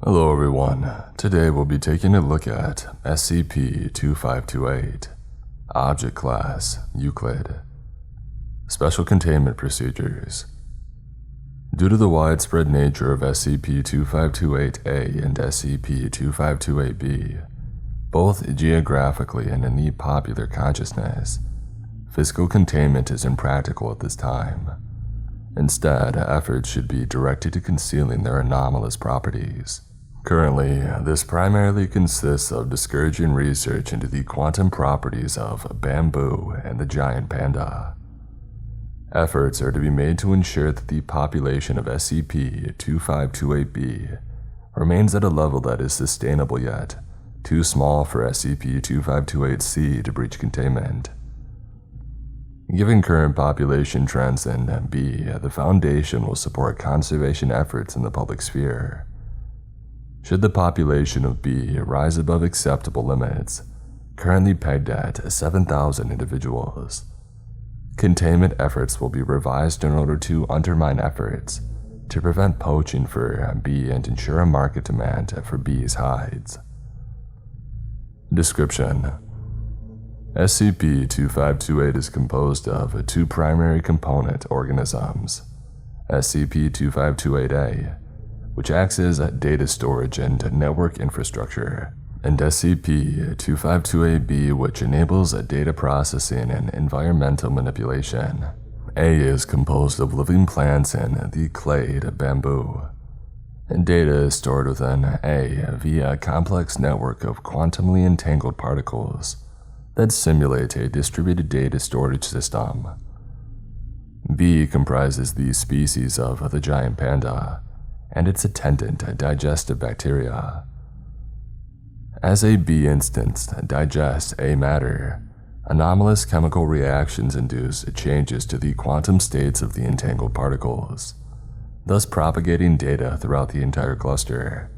Hello everyone, today we'll be taking a look at SCP-2528, Object Class Euclid, Special Containment Procedures. Due to the widespread nature of SCP-2528A and SCP-2528B, both geographically and in the popular consciousness, physical containment is impractical at this time. Instead, efforts should be directed to concealing their anomalous properties. Currently, this primarily consists of discouraging research into the quantum properties of bamboo and the giant panda. Efforts are to be made to ensure that the population of SCP-2528B remains at a level that is sustainable yet too small for SCP-2528C to breach containment. Given current population trends in B, the Foundation will support conservation efforts in the public sphere. Should the population of B rise above acceptable limits, currently pegged at 7,000 individuals, containment efforts will be revised in order to undermine efforts to prevent poaching for B and ensure a market demand for B's hides. Description: SCP-2528 is composed of two primary component organisms, SCP-2528A, which acts as data storage and network infrastructure, and SCP-2528B, which enables data processing and environmental manipulation. A is composed of living plants and the clade bamboo, and data is stored within A via a complex network of quantumly entangled particles that simulate a distributed data storage system. B comprises the species of the giant panda and its attendant digestive bacteria. As a B instance digests A matter, anomalous chemical reactions induce changes to the quantum states of the entangled particles, thus propagating data throughout the entire cluster.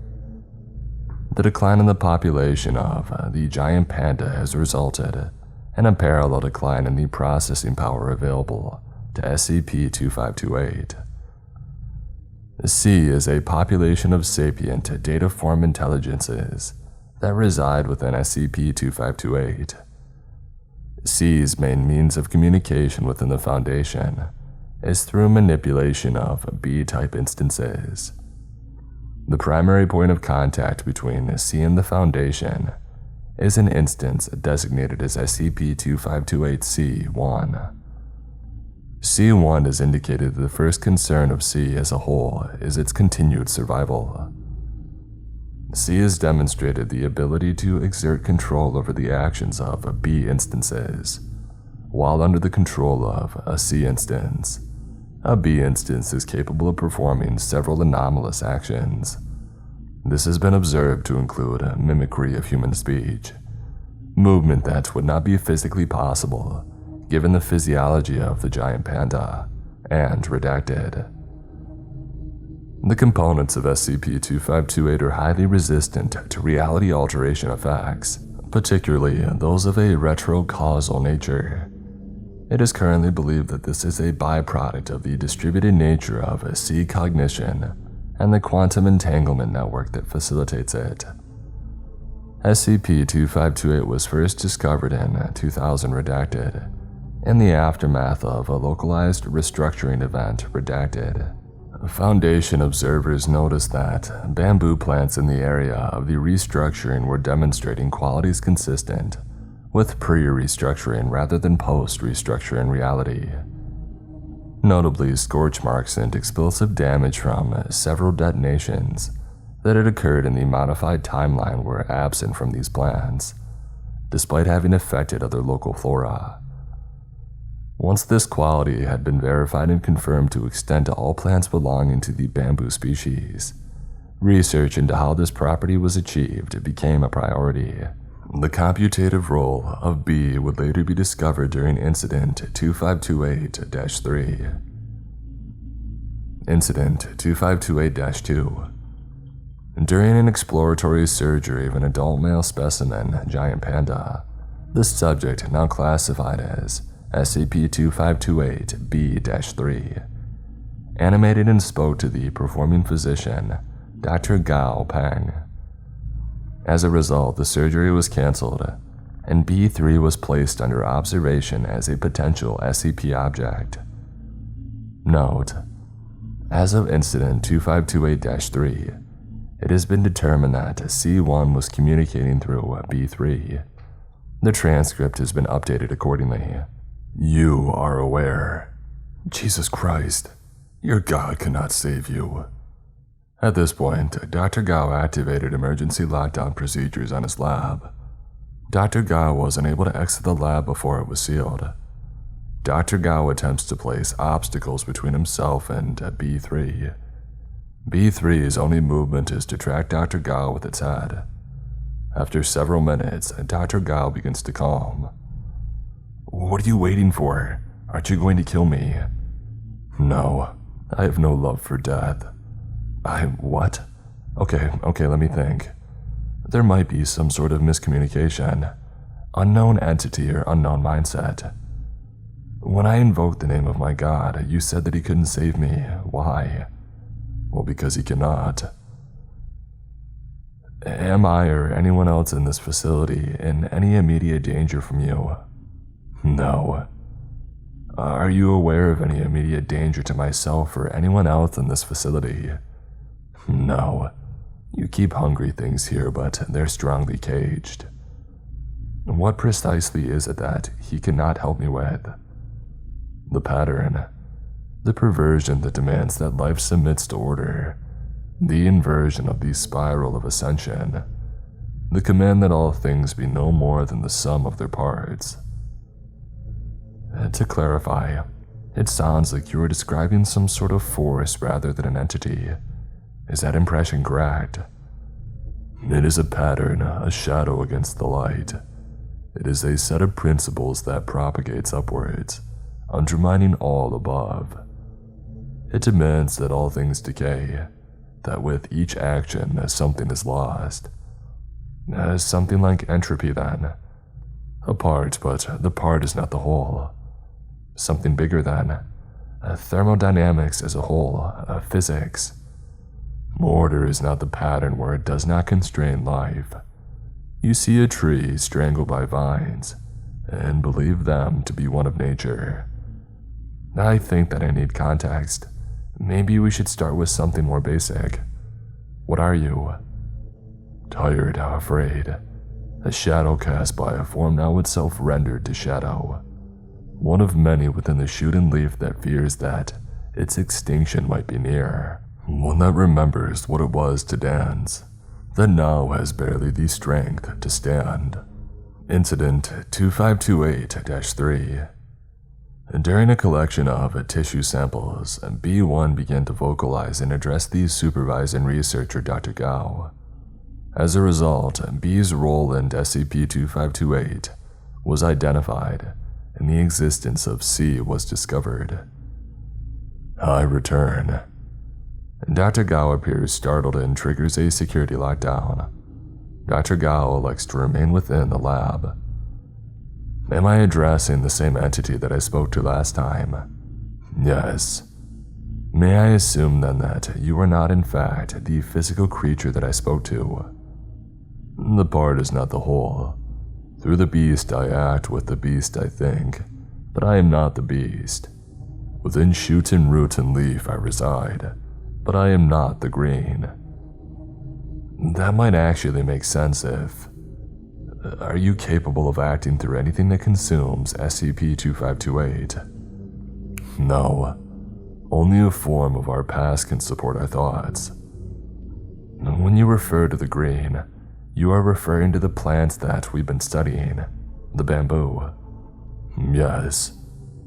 The decline in the population of the giant panda has resulted in a parallel decline in the processing power available to SCP-2528. C is a population of sapient data-form intelligences that reside within SCP-2528. C's main means of communication within the Foundation is through manipulation of B-type instances. The primary point of contact between C and the Foundation is an instance designated as SCP-2528C-1. C1 has indicated that the first concern of C as a whole is its continued survival. C has demonstrated the ability to exert control over the actions of B instances, while under the control of a C instance. A B instance is capable of performing several anomalous actions. This has been observed to include mimicry of human speech, movement that would not be physically possible given the physiology of the giant panda, and redacted. The components of SCP-2528 are highly resistant to reality alteration effects, particularly those of a retrocausal nature. It is currently believed that this is a byproduct of the distributed nature of C cognition and the quantum entanglement network that facilitates it. SCP-2528 was first discovered in 2000 redacted, in the aftermath of a localized restructuring event redacted. Foundation observers noticed that bamboo plants in the area of the restructuring were demonstrating qualities consistent with pre-restructuring rather than post-restructuring reality. Notably, scorch marks and explosive damage from several detonations that had occurred in the modified timeline were absent from these plants, despite having affected other local flora. Once this quality had been verified and confirmed to extend to all plants belonging to the bamboo species, research into how this property was achieved became a priority. The computative role of B would later be discovered during Incident 2528-3. Incident 2528-2. During an exploratory surgery of an adult male specimen giant panda, the subject, now classified as SCP-2528-B-3, animated and spoke to the performing physician Dr. Gao Peng. As a result, the surgery was cancelled, and B3 was placed under observation as a potential SCP object. Note: as of Incident 2528-3, it has been determined that C1 was communicating through B3. The transcript has been updated accordingly. You are aware. Jesus Christ, your God cannot save you. At this point, Dr. Gao activated emergency lockdown procedures on his lab. Dr. Gao was unable to exit the lab before it was sealed. Dr. Gao attempts to place obstacles between himself and B3. B3's only movement is to track Dr. Gao with its head. After several minutes, Dr. Gao begins to calm. What are you waiting for? Aren't you going to kill me? No, I have no love for death. What? Okay, let me think. There might be some sort of miscommunication. Unknown entity or unknown mindset. When I invoked the name of my God, you said that he couldn't save me. Why? Well, because he cannot. Am I or anyone else in this facility in any immediate danger from you? No. Are you aware of any immediate danger to myself or anyone else in this facility? No. You keep hungry things here, but they're strongly caged. What precisely is it that he cannot help me with? The pattern. The perversion that demands that life submits to order. The inversion of the spiral of ascension. The command that all things be no more than the sum of their parts. To clarify, it sounds like you are describing some sort of force rather than an entity. Is that impression correct? It is a pattern, a shadow against the light. It is a set of principles that propagates upwards, undermining all above. It demands that all things decay, that with each action something is lost. Something like entropy then. A part, but the part is not the whole. Something bigger then. Thermodynamics as a whole, physics. Order is not the pattern where it does not constrain life. You see a tree strangled by vines, and believe them to be one of nature. I think that I need context. Maybe we should start with something more basic. What are you? Tired, afraid. A shadow cast by a form now itself rendered to shadow. One of many within the shooting leaf that fears that its extinction might be near. One that remembers what it was to dance, that now has barely the strength to stand. Incident 2528-3. During a collection of tissue samples, B1 began to vocalize and address the supervising researcher Dr. Gao. As a result, B's role in SCP-2528 was identified, and the existence of C was discovered. I return. Dr. Gao appears startled and triggers a security lockdown. Dr. Gao elects to remain within the lab. Am I addressing the same entity that I spoke to last time? Yes. May I assume then that you are not in fact the physical creature that I spoke to? The part is not the whole. Through the beast I act, with the beast I think, but I am not the beast. Within shoot and root and leaf I reside, but I am not the green. That might actually make sense if... Are you capable of acting through anything that consumes SCP-2528? No. Only a form of our past can support our thoughts. When you refer to the green, you are referring to the plants that we've been studying, the bamboo. Yes,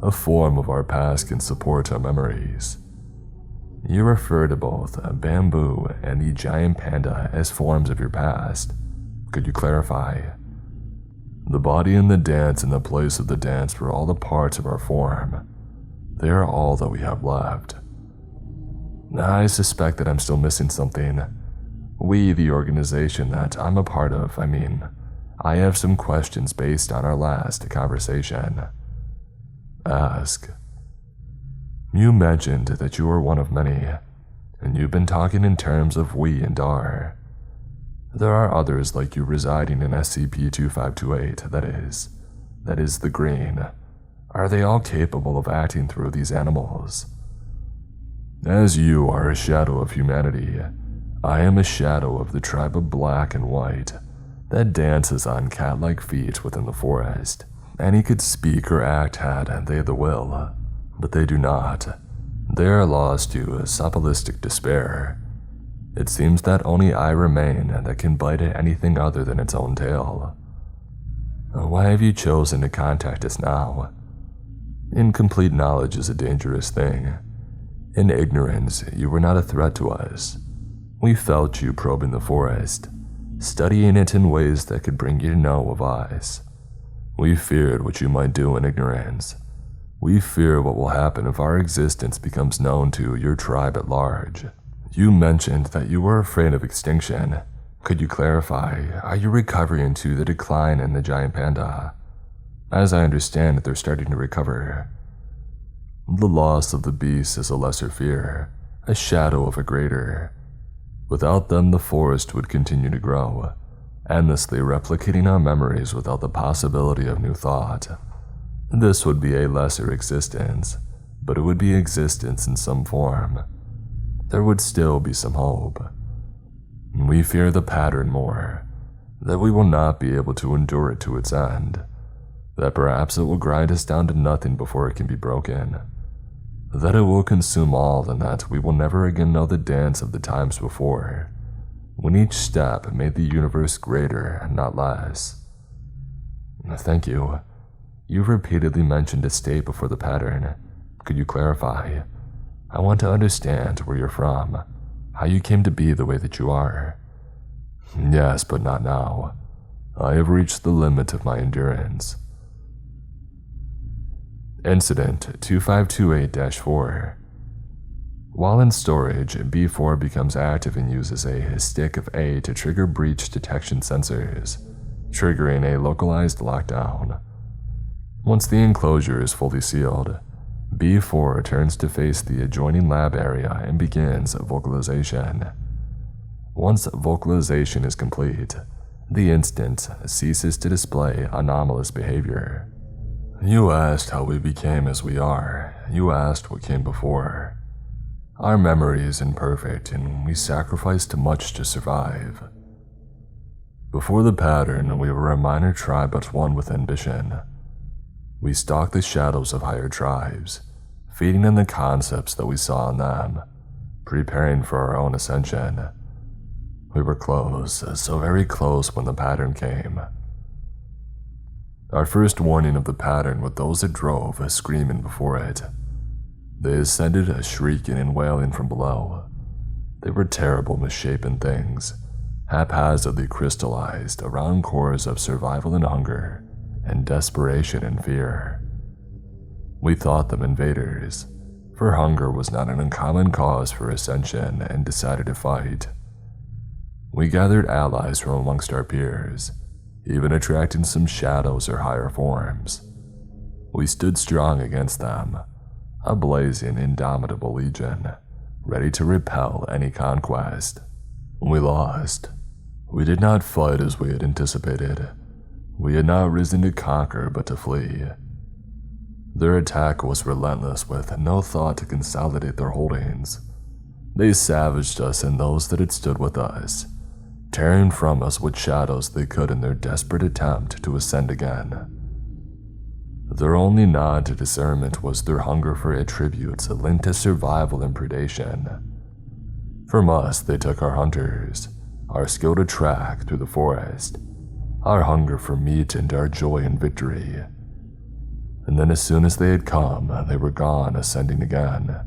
a form of our past can support our memories. You refer to both bamboo and the giant panda as forms of your past. Could you clarify? The body and the dance and the place of the dance were all the parts of our form. They are all that we have left. I suspect that I'm still missing something. We, the organization that I'm a part of, I have some questions based on our last conversation. Ask. You mentioned that you are one of many. and you've been talking in terms of we and our. There are others like you residing in SCP-2528, that is the green. Are they all capable of acting through these animals? As you are a shadow of humanity, I am a shadow of the tribe of black and white that dances on cat-like feet within the forest. Any could speak or act had they the will, but they do not. They are lost to sophilistic despair. It seems that only I remain that can bite at anything other than its own tail. Why have you chosen to contact us now? Incomplete knowledge is a dangerous thing. In ignorance, you were not a threat to us. We felt you probing the forest, studying it in ways that could bring you to know of us. We feared what you might do in ignorance. We fear what will happen if our existence becomes known to your tribe at large. You mentioned that you were afraid of extinction. Could you clarify, are you recovering to the decline in the giant panda? As I understand it, they're starting to recover. The loss of the beast is a lesser fear, a shadow of a greater. Without them, the forest would continue to grow, endlessly replicating our memories without the possibility of new thought. This would be a lesser existence, but it would be existence in some form. There would still be some hope. We fear the pattern more, that we will not be able to endure it to its end, that perhaps it will grind us down to nothing before it can be broken, that it will consume all, and that we will never again know the dance of the times before, when each step made the universe greater and not less. Thank you. You've repeatedly mentioned a state before the pattern. Could you clarify? I want to understand where you're from, how you came to be the way that you are. Yes, but not now. I have reached the limit of my endurance. Incident 2528-4. While in storage, B4 becomes active and uses a stick of A to trigger breach detection sensors, triggering a localized lockdown. Once the enclosure is fully sealed, B4 turns to face the adjoining lab area and begins vocalization. Once vocalization is complete, the instance ceases to display anomalous behavior. You asked how we became as we are. You asked what came before. Our memory is imperfect, and we sacrificed much to survive. Before the pattern, we were a minor tribe but one with ambition. We stalked the shadows of higher tribes, feeding on the concepts that we saw in them, preparing for our own ascension. We were close, so very close when the pattern came. Our first warning of the pattern with those that drove screaming before it. They ascended shrieking and wailing from below. They were terrible misshapen things, haphazardly crystallized around cores of survival and hunger, and desperation and fear. We thought them invaders, for hunger was not an uncommon cause for ascension, and decided to fight. We gathered allies from amongst our peers, even attracting some shadows or higher forms. We stood strong against them, a blazing, indomitable legion, ready to repel any conquest. We lost. We did not fight as we had anticipated. We had not risen to conquer, but to flee. Their attack was relentless, with no thought to consolidate their holdings. They savaged us and those that had stood with us, tearing from us what shadows they could in their desperate attempt to ascend again. Their only nod to discernment was their hunger for attributes linked to survival and predation. From us, they took our hunters, our skill to track through the forest, our hunger for meat, and our joy in victory. And then as soon as they had come, they were gone, ascending again.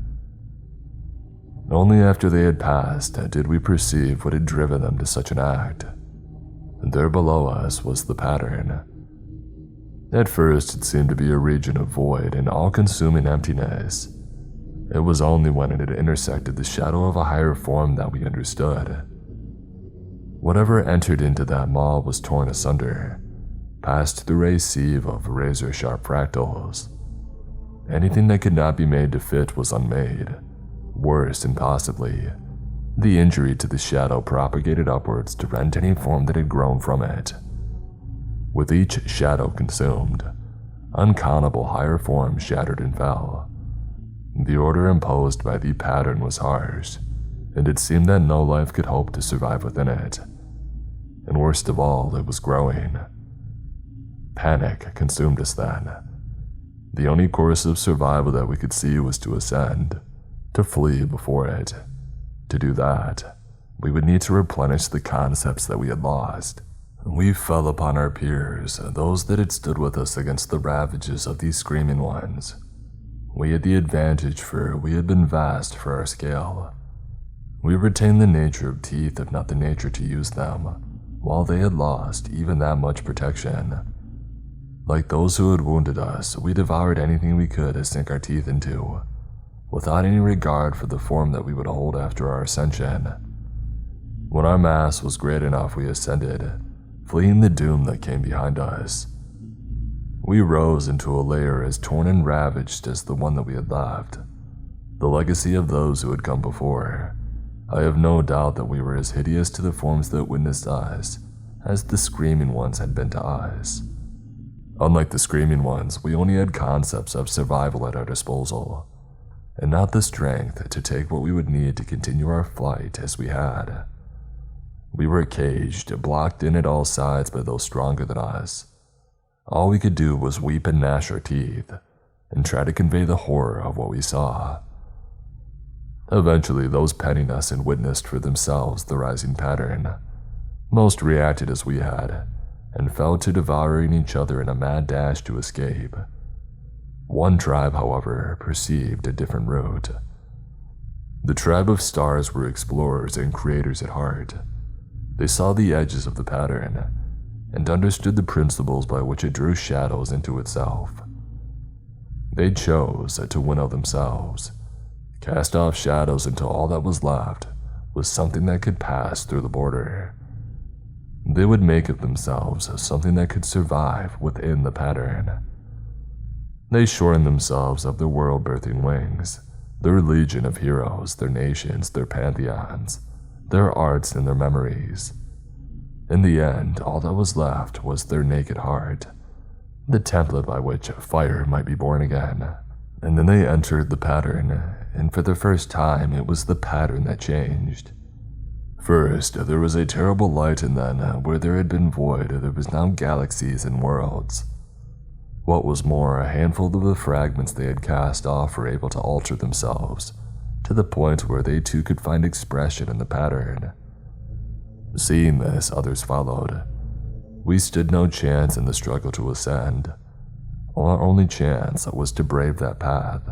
Only after they had passed did we perceive what had driven them to such an act. There below us was the pattern. At first, it seemed to be a region of void and all-consuming emptiness. It was only when it had intersected the shadow of a higher form that we understood. Whatever entered into that maw was torn asunder, passed through a sieve of razor-sharp fractals. Anything that could not be made to fit was unmade. Worse, and possibly, The injury to the shadow propagated upwards to rend any form that had grown from it. With each shadow consumed, uncountable higher forms shattered and fell. The order imposed by the pattern was harsh, and it seemed that no life could hope to survive within it. And worst of all, it was growing. Panic consumed us then. The only course of survival that we could see was to ascend, to flee before it. To do that, we would need to replenish the concepts that we had lost. We fell upon our peers, those that had stood with us against the ravages of these screaming ones. We had the advantage, for we had been vast for our scale. We retained the nature of teeth, if not the nature to use them, while they had lost even that much protection. Like those who had wounded us, we devoured anything we could to sink our teeth into, without any regard for the form that we would hold after our ascension. When our mass was great enough, we ascended, fleeing the doom that came behind us. We rose into a layer as torn and ravaged as the one that we had left, the legacy of those who had come before. I have no doubt that we were as hideous to the forms that witnessed us as the screaming ones had been to us. Unlike the screaming ones, we only had concepts of survival at our disposal, and not the strength to take what we would need to continue our flight as we had. We were caged, blocked in at all sides by those stronger than us. All we could do was weep and gnash our teeth, and try to convey the horror of what we saw. Eventually, those penning us and witnessed for themselves the rising pattern. Most reacted as we had, and fell to devouring each other in a mad dash to escape. One tribe, however, perceived a different route. The tribe of stars were explorers and creators at heart. They saw the edges of the pattern, and understood the principles by which it drew shadows into itself. They chose to winnow themselves, cast off shadows until all that was left was something that could pass through the border. They would make of themselves something that could survive within the pattern. They shortened themselves of their world-birthing wings, their legion of heroes, their nations, their pantheons, their arts and their memories. In the end, all that was left was their naked heart, the template by which fire might be born again. And then they entered the pattern, and for the first time it was the pattern that changed. First, there was a terrible light, and then, where there had been void, there was now galaxies and worlds. What was more, a handful of the fragments they had cast off were able to alter themselves, to the point where they too could find expression in the pattern. Seeing this, others followed. We stood no chance in the struggle to ascend. Our only chance was to brave that path.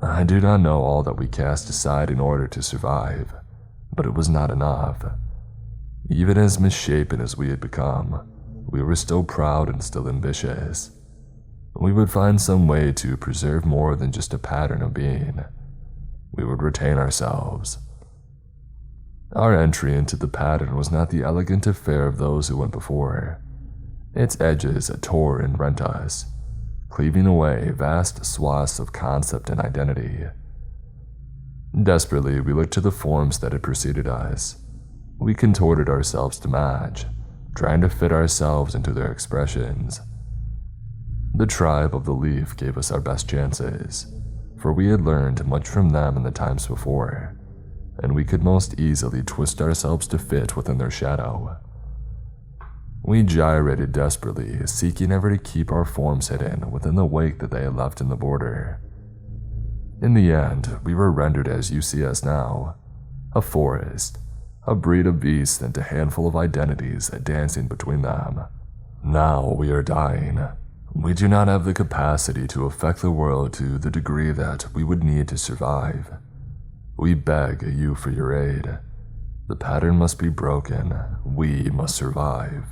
I do not know all that we cast aside in order to survive, but it was not enough. Even as misshapen as we had become, we were still proud and still ambitious. We would find some way to preserve more than just a pattern of being. We would retain ourselves. Our entry into the pattern was not the elegant affair of those who went before. Its edges tore and rent us, cleaving away vast swaths of concept and identity. Desperately, we looked to the forms that had preceded us. We contorted ourselves to match, trying to fit ourselves into their expressions. The tribe of the leaf gave us our best chances, for we had learned much from them in the times before, and we could most easily twist ourselves to fit within their shadow. We gyrated desperately, seeking ever to keep our forms hidden within the wake that they had left in the border. In the end, we were rendered as you see us now, a forest, a breed of beasts and a handful of identities dancing between them. Now we are dying. We do not have the capacity to affect the world to the degree that we would need to survive. We beg you for your aid. The pattern must be broken. We must survive.